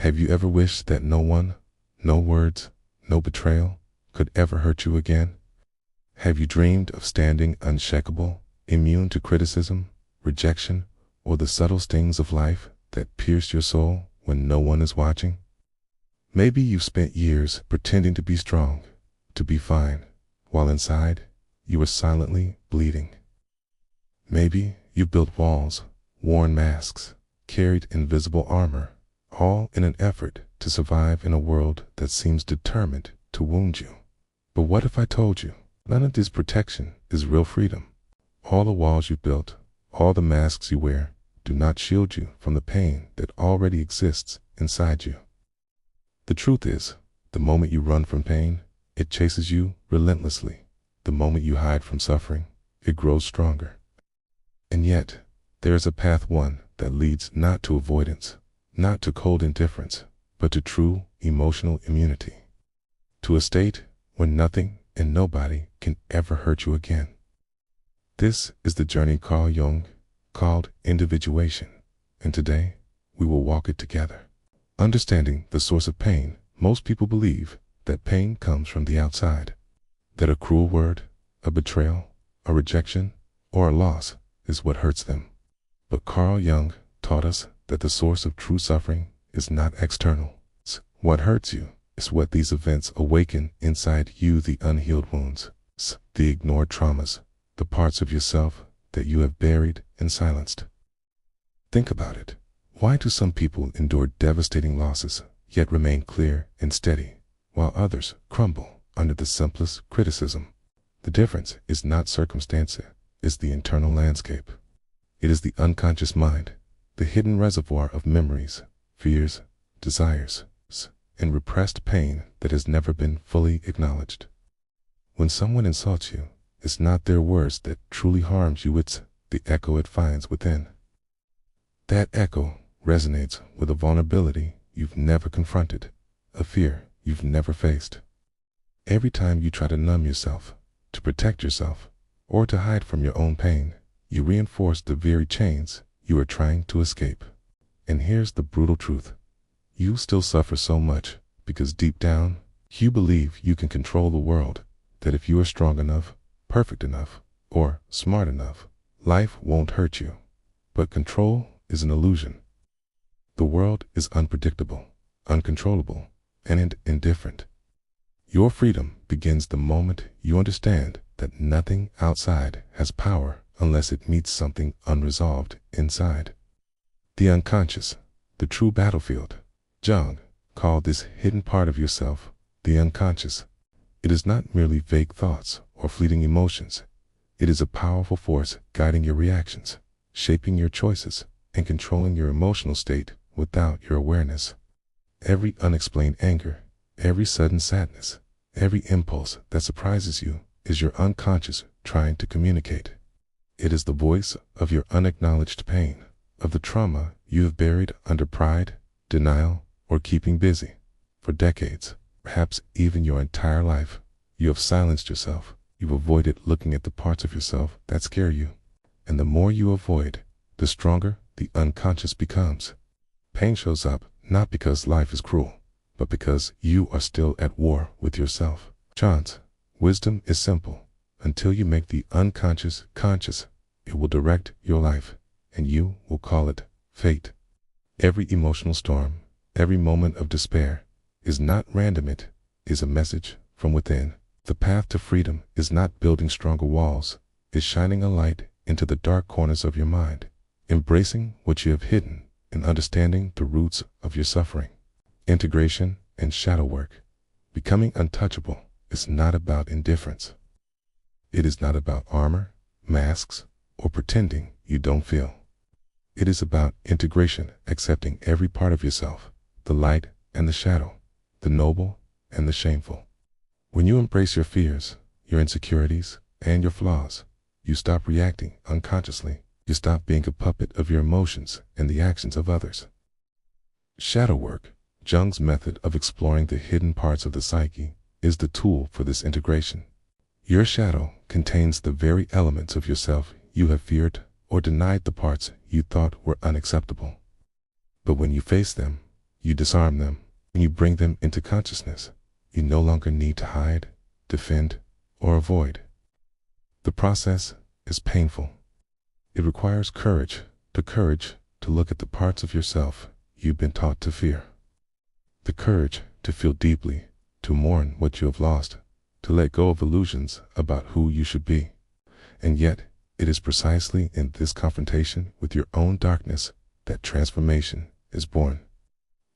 Have you ever wished that no one, no words, no betrayal could ever hurt you again? Have you dreamed of standing unshakable, immune to criticism, rejection, or the subtle stings of life that pierce your soul when no one is watching? Maybe you've spent years pretending to be strong, to be fine, while inside you were silently bleeding. Maybe you built walls, worn masks, carried invisible armor, all in an effort to survive in a world that seems determined to wound you. But what if I told you none of this protection is real freedom? All the walls you built, all the masks you wear, do not shield you from the pain that already exists inside you. The truth is, the moment you run from pain, it chases you relentlessly. The moment you hide from suffering, it grows stronger. And yet, there is a path one that leads not to avoidance, not to cold indifference, but to true emotional immunity. To a state where nothing and nobody can ever hurt you again. This is the journey Carl Jung called individuation, and today we will walk it together. Understanding the source of pain, most people believe that pain comes from the outside, that a cruel word, a betrayal, a rejection, or a loss is what hurts them. But Carl Jung taught us that the source of true suffering is not external. What hurts you is what these events awaken inside you, the unhealed wounds, the ignored traumas, the parts of yourself that you have buried and silenced. Think about it. Why do some people endure devastating losses, yet remain clear and steady, while others crumble under the simplest criticism? The difference is not circumstance, it's the internal landscape. It is the unconscious mind, the hidden reservoir of memories, fears, desires, and repressed pain that has never been fully acknowledged. When someone insults you, it's not their words that truly harms you, it's the echo it finds within. That echo resonates with a vulnerability you've never confronted, a fear you've never faced. Every time you try to numb yourself, to protect yourself, or to hide from your own pain, you reinforce the very chains you are trying to escape. And here's the brutal truth. You still suffer so much because deep down, you believe you can control the world, that if you are strong enough, perfect enough, or smart enough, life won't hurt you. But control is an illusion. The world is unpredictable, uncontrollable, and indifferent. Your freedom begins the moment you understand that nothing outside has power unless it meets something unresolved inside. The unconscious, the true battlefield. Jung called this hidden part of yourself the unconscious. It is not merely vague thoughts or fleeting emotions. It is a powerful force guiding your reactions, shaping your choices, and controlling your emotional state without your awareness. Every unexplained anger, every sudden sadness, every impulse that surprises you is your unconscious trying to communicate. It is the voice of your unacknowledged pain, of the trauma you have buried under pride, denial, or keeping busy. For decades, perhaps even your entire life, you have silenced yourself. You've avoided looking at the parts of yourself that scare you. And the more you avoid, the stronger the unconscious becomes. Pain shows up not because life is cruel, but because you are still at war with yourself. Chance, wisdom is simple. Until you make the unconscious conscious, it will direct your life, and you will call it fate. Every emotional storm, every moment of despair is not random, it is a message from within. The path to freedom is not building stronger walls, it's shining a light into the dark corners of your mind, embracing what you have hidden and understanding the roots of your suffering. Integration and shadow work. Becoming untouchable is not about indifference. It is not about armor, masks, or pretending you don't feel. It is about integration, accepting every part of yourself, the light and the shadow, the noble and the shameful. When you embrace your fears, your insecurities, and your flaws, you stop reacting unconsciously. You stop being a puppet of your emotions and the actions of others. Shadow work, Jung's method of exploring the hidden parts of the psyche, is the tool for this integration. Your shadow contains the very elements of yourself you have feared or denied, the parts you thought were unacceptable. But when you face them, You disarm them. When you bring them into consciousness, you no longer need to hide, defend, or avoid. The process is painful. It requires courage, the courage to look at the parts of yourself you've been taught to fear. The courage to feel deeply, to mourn what you have lost, to let go of illusions about who you should be. And yet, it is precisely in this confrontation with your own darkness that transformation is born.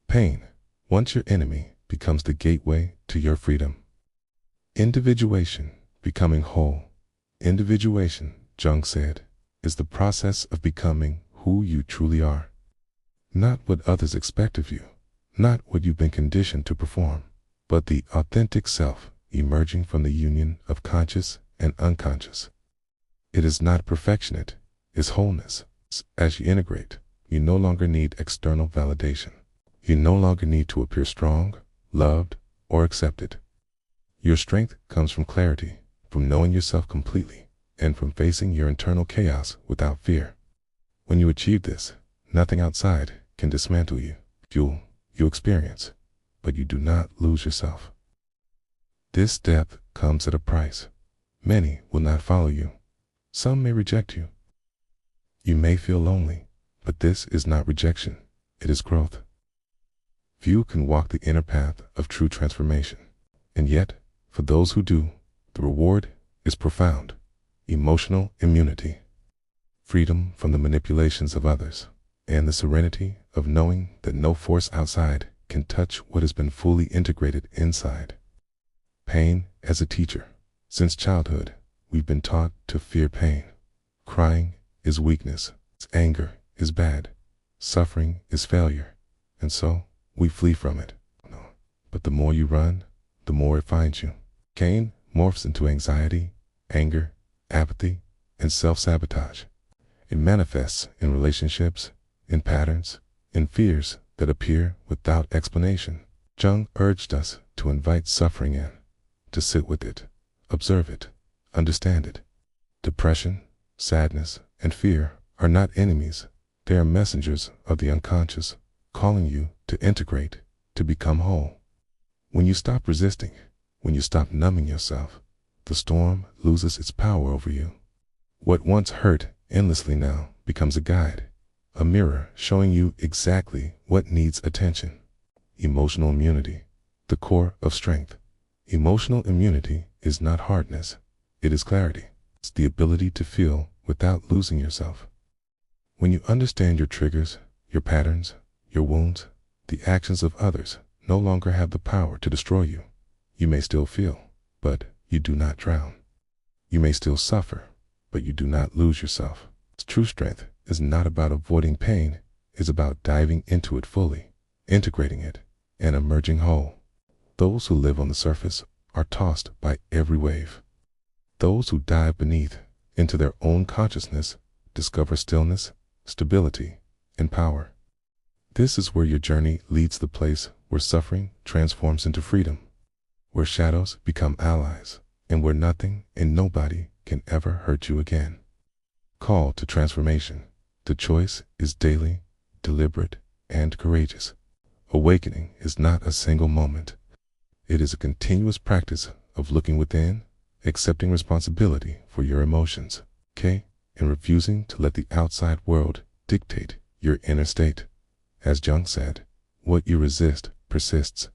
Pain, once your enemy, becomes the gateway to your freedom. Individuation, becoming whole. Individuation, Jung said, is the process of becoming who you truly are. Not what others expect of you, not what you've been conditioned to perform, but the authentic self emerging from the union of conscious and unconscious. It is not perfection, it is wholeness. As you integrate, you no longer need external validation. You no longer need to appear strong, loved, or accepted. Your strength comes from clarity, from knowing yourself completely, and from facing your internal chaos without fear. When you achieve this, nothing outside can dismantle you. You experience, but you do not lose yourself. This depth comes at a price. Many will not follow you. Some may reject you. You may feel lonely, but this is not rejection, it is growth. Few can walk the inner path of true transformation, and yet, for those who do, the reward is profound. Emotional immunity, freedom from the manipulations of others, and the serenity of knowing that no force outside can touch what has been fully integrated inside. Pain as a teacher. Since childhood, we've been taught to fear pain. Crying is weakness, anger is bad, suffering is failure, and so we flee from it. But the more you run, the more it finds you. Pain morphs into anxiety, anger, apathy, and self-sabotage. It manifests in relationships, in patterns, in fears that appear without explanation. Jung urged us to invite suffering in, to sit with it, observe it, understand it. Depression, sadness, and fear are not enemies. They are messengers of the unconscious, calling you to integrate, to become whole. When you stop resisting, when you stop numbing yourself, the storm loses its power over you. What once hurt endlessly now becomes a guide, a mirror showing you exactly what needs attention. Emotional immunity, the core of strength. Emotional immunity is not hardness, it is clarity. It's the ability to feel without losing yourself. When you understand your triggers, your patterns, your wounds, the actions of others no longer have the power to destroy you. You may still feel, but you do not drown. You may still suffer, but you do not lose yourself. True strength is not about avoiding pain, it's about diving into it fully, integrating it, and emerging whole. Those who live on the surface are tossed by every wave. Those who dive beneath, into their own consciousness, discover stillness, stability, and power. This is where your journey leads, the place where suffering transforms into freedom, where shadows become allies, and where nothing and nobody can ever hurt you again. Call to transformation. The choice is daily, deliberate, and courageous. Awakening is not a single moment. It is a continuous practice of looking within, accepting responsibility for your emotions, and refusing to let the outside world dictate your inner state. As Jung said, what you resist persists.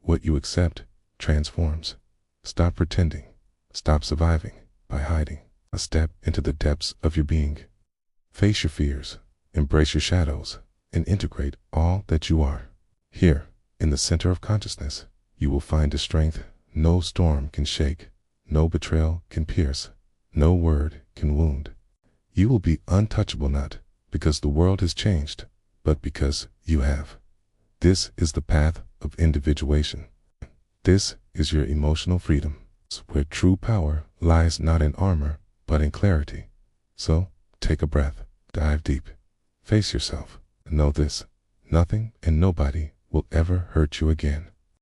What you accept transforms. Stop pretending. Stop surviving by hiding. A step into the depths of your being. Face your fears, embrace your shadows, and integrate all that you are. Here, in the center of consciousness, you will find a strength no storm can shake, no betrayal can pierce, no word can wound. You will be untouchable, not because the world has changed, but because you have. This is the path of individuation. This is your emotional freedom, where true power lies not in armor, but in clarity. So, take a breath, dive deep, face yourself, and know this: nothing and nobody will ever hurt you again.